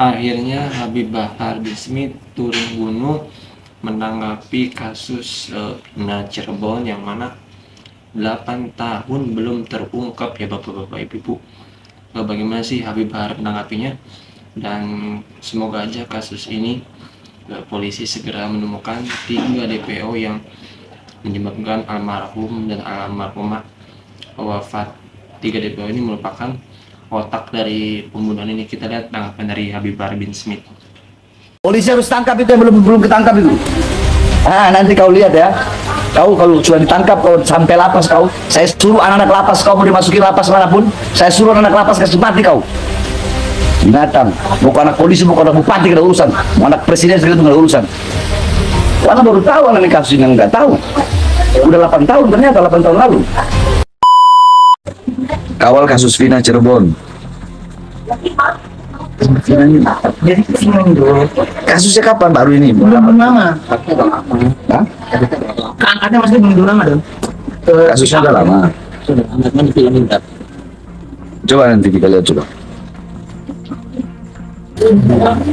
Akhirnya Habib Bahar Smith turun gunung menanggapi kasus Pina Cirebon yang mana 8 tahun belum terungkap ya bapak-bapak ibu-ibu. Bagaimana sih Habib Bahar menanggapinya, dan semoga aja kasus ini polisi segera menemukan 3 DPO yang menyebabkan almarhum dan almarhumah wafat. 3 DPO ini merupakan otak dari pembunuhan ini. Kita lihat tanggapan dari Habib Bahar Smith. Polisi harus tangkap itu yang belum ketangkap itu. Nanti kau lihat ya. Kau kalau sudah ditangkap, kau sampai lapas kau. Saya suruh anak-anak lapas kau mau dimasuki lapas manapun. Saya suruh anak lapas kasih mati kau. Binatang. Bukan anak polisi, bukan anak bupati ada urusan. Mau anak presiden segala itu nggak ada urusan. Karena baru tahu anak ini kasus yang nggak tahu. Udah 8 tahun ternyata 8 tahun lalu. Kawal kasus Pina Cirebon. Kasusnya kapan baru ini? Belum lama. Hah? Angkatnya masih belum lama dong. Kasusnya udah lama. Sudah, angkatnya minta. Coba nanti kita lihat coba.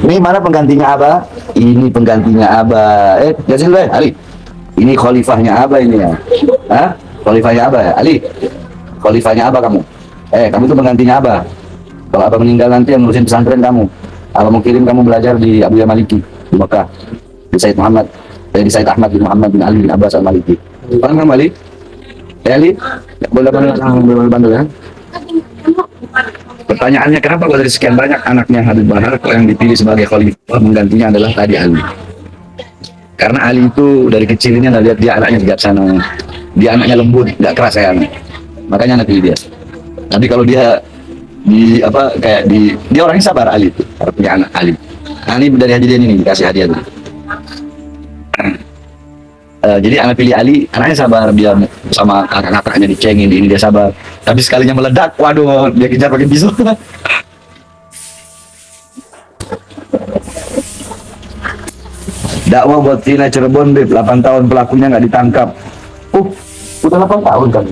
Ini mana penggantinya Abah? Ini penggantinya Abah. Jelasin dulu Ali. Ini khalifahnya Abah ini ya. Hah? Khalifahnya Abah ya? Ali. Khalifahnya Abah kamu. Kamu itu penggantinya Abah. Kalau Abah meninggal nanti yang ngurusin pesantren kamu. Abah mau kirim kamu belajar di Abu Ya Maliki di Mekah. Di Said Muhammad. Di Said Ahmad bin Muhammad bin Ali bin Abbas al-Maliki. Paham kamu Ali? Ali? Boleh bandel ya? Pertanyaannya, kenapa dari sekian banyak anaknya Habib Bahar kok yang dipilih sebagai khalifah penggantinya adalah tadi Ali? Karena Ali itu dari kecilnya anda lihat dia anaknya bijaksana, dia anaknya lembut, nggak keras kayak anak. Makanya anak pilih dia. Tapi kalau dia dia orangnya sabar. Ali itu punya anak Ali. Ali dari hadiah ini dikasih hadiah tuh. Jadi anak pilih Ali, anaknya sabar, dia sama kakak-kakaknya dicengin, ini dia sabar. Tapi sekalinya meledak, waduh, dia kejar pakai pisau. Dakwah buat Pina Cirebon, 8 tahun pelakunya nggak ditangkap. Udah 8 tahun kan?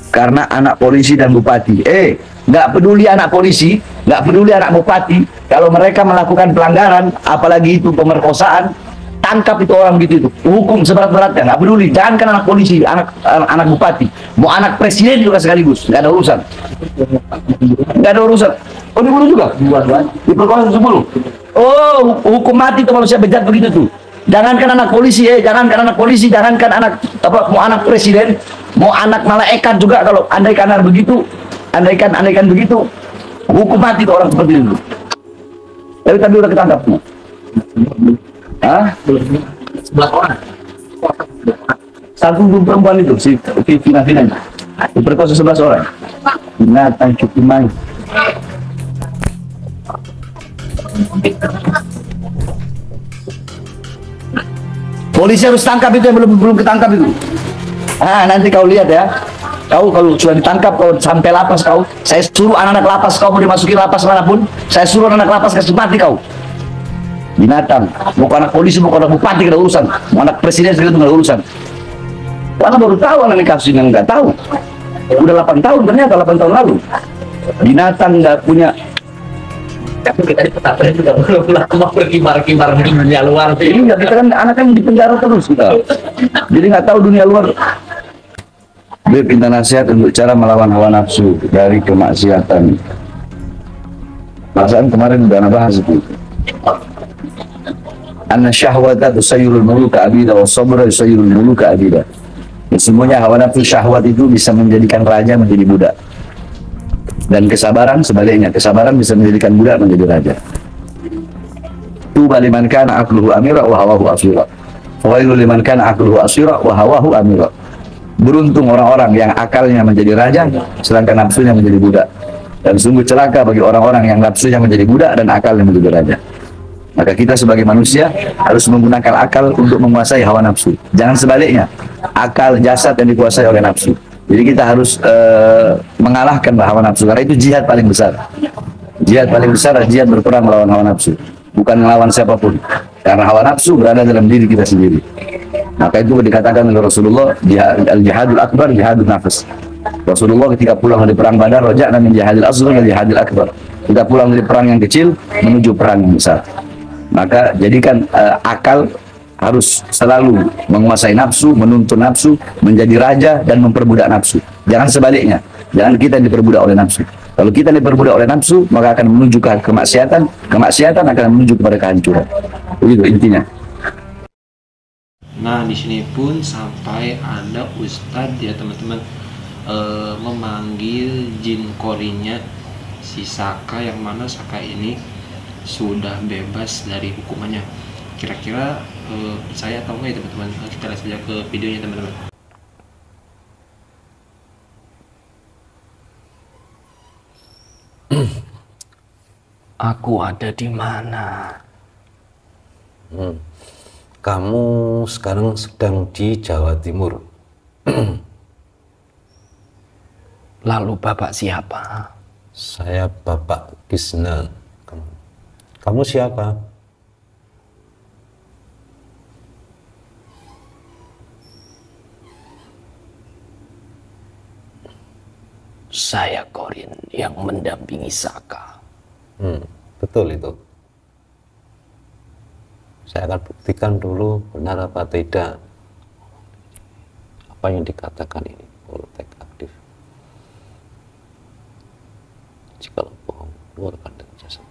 Karena anak polisi dan bupati. Nggak peduli anak polisi, nggak peduli anak bupati. Kalau mereka melakukan pelanggaran, apalagi itu pemerkosaan, tangkap itu orang gitu itu. Hukum seberat-beratnya, nggak peduli. Jangankan anak polisi, anak bupati, mau anak presiden juga sekaligus, nggak ada urusan. Nggak ada urusan. Oh, dibunuh juga? Diperkosa 10. Oh, hukum mati itu manusia bejat begitu tuh. Jangankan anak polisi, jangankan anak polisi, jangankan anak mau anak presiden, mau anak malaikat juga. Kalau andaikan begitu, andaikan begitu, hukum mati itu orang seperti itu. Tapi udah ketangkap semua. Hah? 11 orang. Satu perempuan itu si Pina diperkosa 11 orang. Binatang cukup main. Polisi harus tangkap itu yang belum ketangkap itu. Nanti kau lihat ya. Kau kalau sudah ditangkap, kau sampai lapas kau. Saya suruh anak-anak lapas kau mau dimasuki lapas manapun. Saya suruh anak lapas kasih mati kau. Binatang. Bukan anak polisi, bukan anak bupati ada urusan. Mau anak presiden segala itu nggak ada urusan. Karena baru tahu anak ini kasus yang nggak tahu. Udah 8 tahun ternyata 8 tahun lalu. Binatang nggak punya. Tapi kita di pesantren juga belum lama berkibar-kibar di dunia luar. Iya, kita kan anak kan di penjara terus kita. Jadi nggak tahu dunia luar. Minta nasihat untuk cara melawan hawa nafsu dari kemaksiatan. Perasaan kemarin udah bahas itu. Anna syahwata tusayyirul muluka abida wa sabra yusayyirul muluka abida. Semuanya hawa nafsu syahwat itu bisa menjadikan raja menjadi budak. Dan kesabaran sebaliknya, kesabaran bisa menjadikan budak menjadi raja. Tuba liman kana aqluhu amira wa hawahu asira. Fawailul liman kana aqluhu asira wa hawahu amira. Beruntung orang-orang yang akalnya menjadi raja, sedangkan nafsunya menjadi budak. Dan sungguh celaka bagi orang-orang yang nafsunya menjadi budak dan akalnya menjadi raja. Maka kita sebagai manusia harus menggunakan akal untuk menguasai hawa nafsu. Jangan sebaliknya, akal jasad yang dikuasai oleh nafsu. Jadi kita harus mengalahkan hawa nafsu. Karena itu jihad paling besar. Jihad paling besar adalah jihad berperang melawan hawa nafsu. Bukan melawan siapapun. Karena hawa nafsu berada dalam diri kita sendiri. Maka itu dikatakan oleh Rasulullah, al-jihadul akbar, jihadul nafas. Rasulullah ketika pulang dari perang Badar, raja'na min jihadil asghar ila jihadil akbar. Kita pulang dari perang yang kecil menuju perang yang besar. Maka jadikan akal harus selalu menguasai nafsu, menuntun nafsu, menjadi raja dan memperbudak nafsu. Jangan sebaliknya. Jangan kita diperbudak oleh nafsu. Kalau kita diperbudak oleh nafsu, maka akan menuju ke kemaksiatan. Kemaksiatan akan menuju kepada kehancuran. Begitu intinya. Nah, di sini pun sampai ada ustadz ya teman-teman, memanggil jin korinya si Saka, yang mana Saka ini sudah bebas dari hukumannya. Kira-kira percaya atau enggak ya teman-teman? Kita lihat saja ke videonya teman-teman. Aku ada di mana? Kamu sekarang sedang di Jawa Timur. Lalu Bapak siapa? Saya Bapak Kisna. Kamu siapa? Saya Korin yang mendampingi Saka. Betul itu. Saya akan buktikan dulu benar apa tidak apa yang dikatakan ini politek aktif. Jika bohong, keluarkan dari jasad.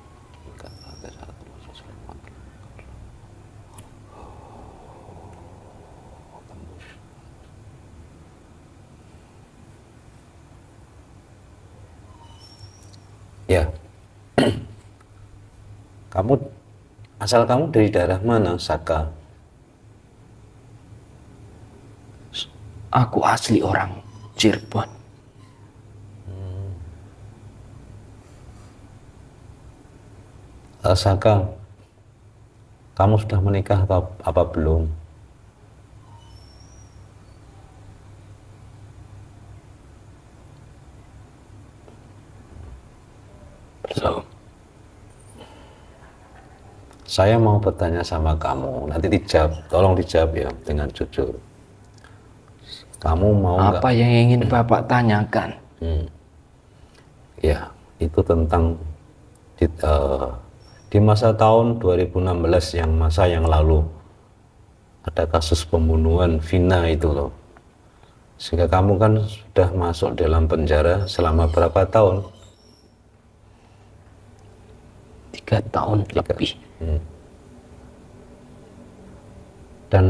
Jika ada satu ya. Asal kamu dari daerah mana, Saka? Aku asli orang Cirebon. Saka, kamu sudah menikah atau apa belum? Belum. Saya mau bertanya sama kamu, nanti dijawab, tolong dijawab ya dengan jujur. Kamu mau Apa yang ingin Bapak tanyakan? Ya, itu tentang di masa tahun 2016 yang masa yang lalu ada kasus pembunuhan Vina itu loh. Sehingga kamu kan sudah masuk dalam penjara selama berapa tahun? 3 tahun lebih. Dan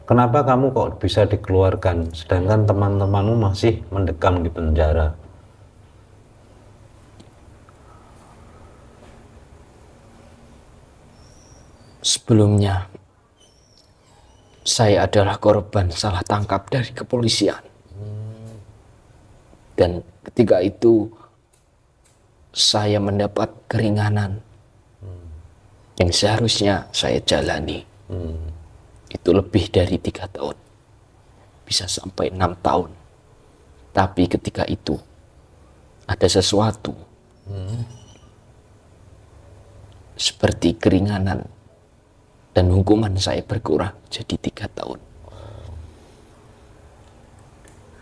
kenapa kamu kok bisa dikeluarkan sedangkan teman-temanmu masih mendekam di penjara? Sebelumnya, saya adalah korban salah tangkap dari kepolisian. Dan ketika itu, saya mendapat keringanan yang seharusnya saya jalani. Itu lebih dari 3 tahun, bisa sampai 6 tahun. Tapi ketika itu ada sesuatu seperti keringanan, dan hukuman saya berkurang jadi 3 tahun.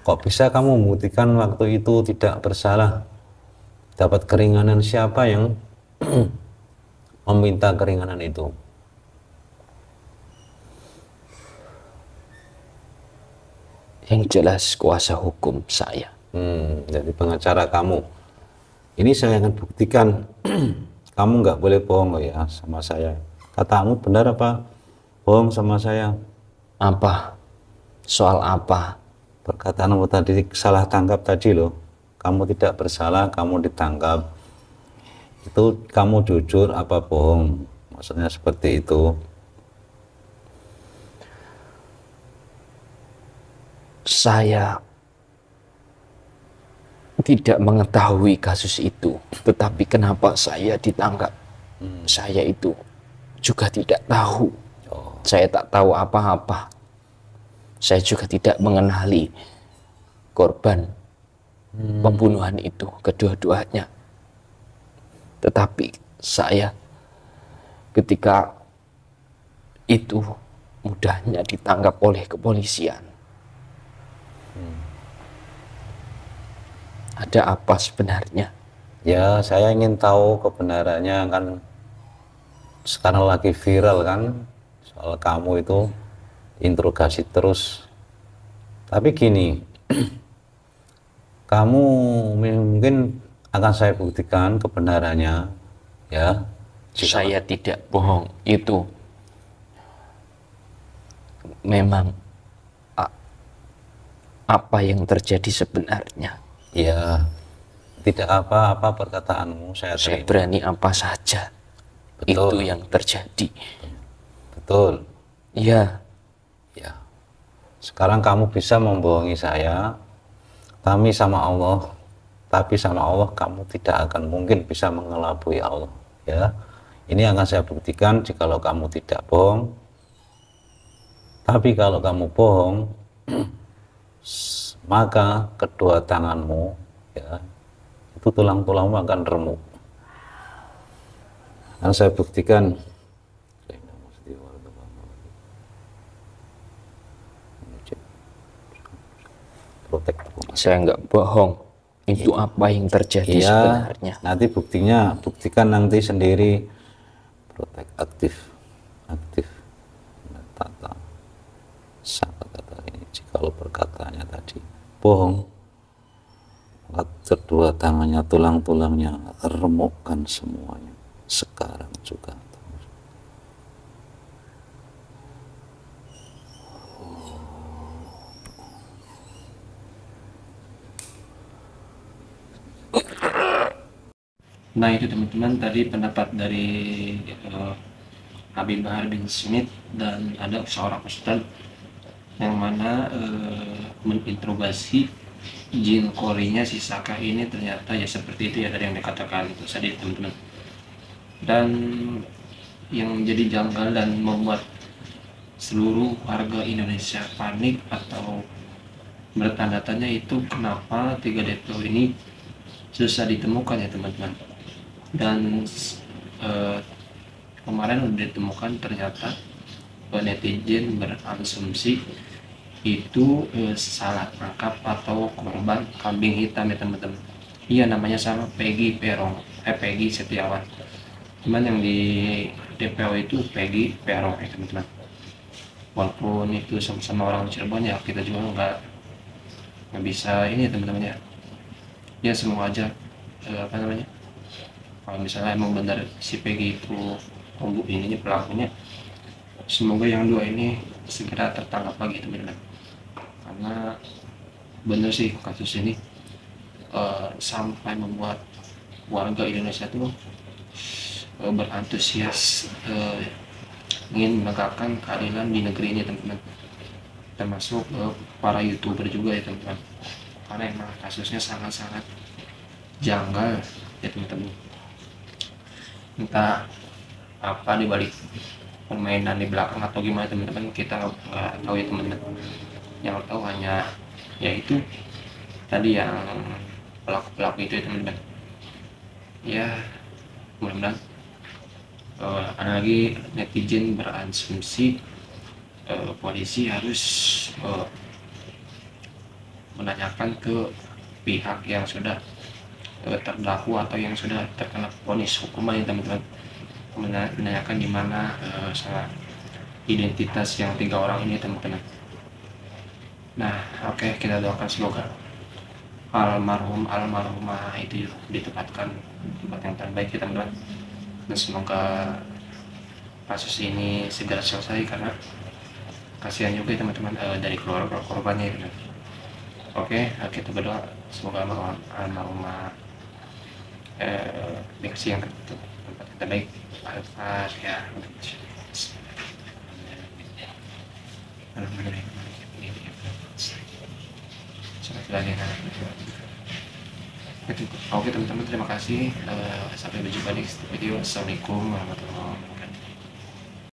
Kok bisa kamu membuktikan waktu itu tidak bersalah? Dapat keringanan, siapa yang meminta keringanan itu? Yang jelas kuasa hukum saya. Jadi pengacara kamu. Ini saya akan buktikan. Kamu nggak boleh bohong loh ya sama saya. Katamu benar apa bohong sama saya? Apa? Soal apa? Perkataanmu tadi salah tangkap tadi loh. Kamu tidak bersalah, kamu ditangkap. Itu kamu jujur apa bohong? Maksudnya seperti itu. Saya tidak mengetahui kasus itu, tetapi kenapa saya ditangkap? Saya itu juga tidak tahu. Saya tak tahu apa-apa. Saya juga tidak mengenali korban pembunuhan itu, kedua-duanya. Tetapi saya ketika itu mudahnya ditangkap oleh kepolisian. Ada apa sebenarnya? Ya, saya ingin tahu kebenarannya kan sekarang lagi viral kan soal kamu itu interogasi terus. Tapi gini, kamu mungkin akan saya buktikan kebenarannya ya. Saya tidak bohong, itu memang apa yang terjadi sebenarnya. Ya, tidak apa-apa perkataanmu, saya Saya terima. berani apa saja. Betul. Itu yang terjadi. Betul. Iya. Ya. Sekarang kamu bisa membohongi saya, kami sama Allah, tapi sama Allah kamu tidak akan mungkin bisa mengelabui Allah. Ya, ini akan saya buktikan jikalau kamu tidak bohong. Tapi kalau kamu bohong, maka kedua tanganmu, ya, itu tulang-tulangmu akan remuk. Akan saya buktikan. Protek. Saya nggak bohong. Itu apa yang terjadi Iya, sebenarnya. nanti buktinya, buktikan nanti sendiri. Protek aktif, aktif. Tata, kata ini. Jikalau perkataannya tadi bohong, maka kedua tangannya, tulang-tulangnya remukkan semuanya. Sekarang juga. Nah itu teman-teman tadi pendapat dari Habib Bahar bin Smith, dan ada seorang ustadz yang mana menginterogasi jin korinya si Saka ini, ternyata ya seperti itu ya dari yang dikatakan itu tadi teman-teman. Dan yang menjadi janggal dan membuat seluruh warga Indonesia panik atau bertanda-tanya itu kenapa 3 DPO ini susah ditemukan ya teman-teman. Dan kemarin udah ditemukan, ternyata netizen berasumsi itu salah tangkap atau korban kambing hitam ya teman-teman. Iya, namanya sama, Peggy Perong, Peggy Setiawan. Cuman yang di DPO itu Peggy Perong ya teman-teman. Walaupun itu sama-sama orang Cirebon ya, kita juga nggak bisa ini ya teman-teman ya. Ya semoga aja apa namanya, kalau misalnya emang benar si Peggy itu ininya pelakunya, semoga yang dua ini segera tertangkap lagi teman-teman. Karena bener sih kasus ini sampai membuat warga Indonesia tuh berantusias ingin menegakkan keadilan di negeri ini teman-teman, termasuk para YouTuber juga ya teman-teman, karena emang kasusnya sangat-sangat janggal ya teman-teman. Entah apa dibalik permainan di belakang atau gimana teman-teman, kita nggak tahu ya teman-teman. Yang tahu hanya yaitu tadi yang pelaku-pelaku itu ya teman-teman. Ya mudah-mudahan ada lagi netizen berasumsi polisi harus menanyakan ke pihak yang sudah terdakwa atau yang sudah terkena vonis hukuman ya teman-teman, menanyakan di mana identitas yang 3 orang ini teman-teman. Nah oke, kita doakan semoga almarhumah itu ditempatkan tempat yang terbaik ya teman-teman, dan semoga kasus ini segera selesai, karena kasihan juga ya teman-teman dari keluarga korbannya ya. Oke, kita berdoa semoga almarhumah dikasih yang tempat yang terbaik. Al-Fatihah. Oke teman-teman, terima kasih. Sampai berjumpa di video. Assalamualaikum warahmatullahi wabarakatuh.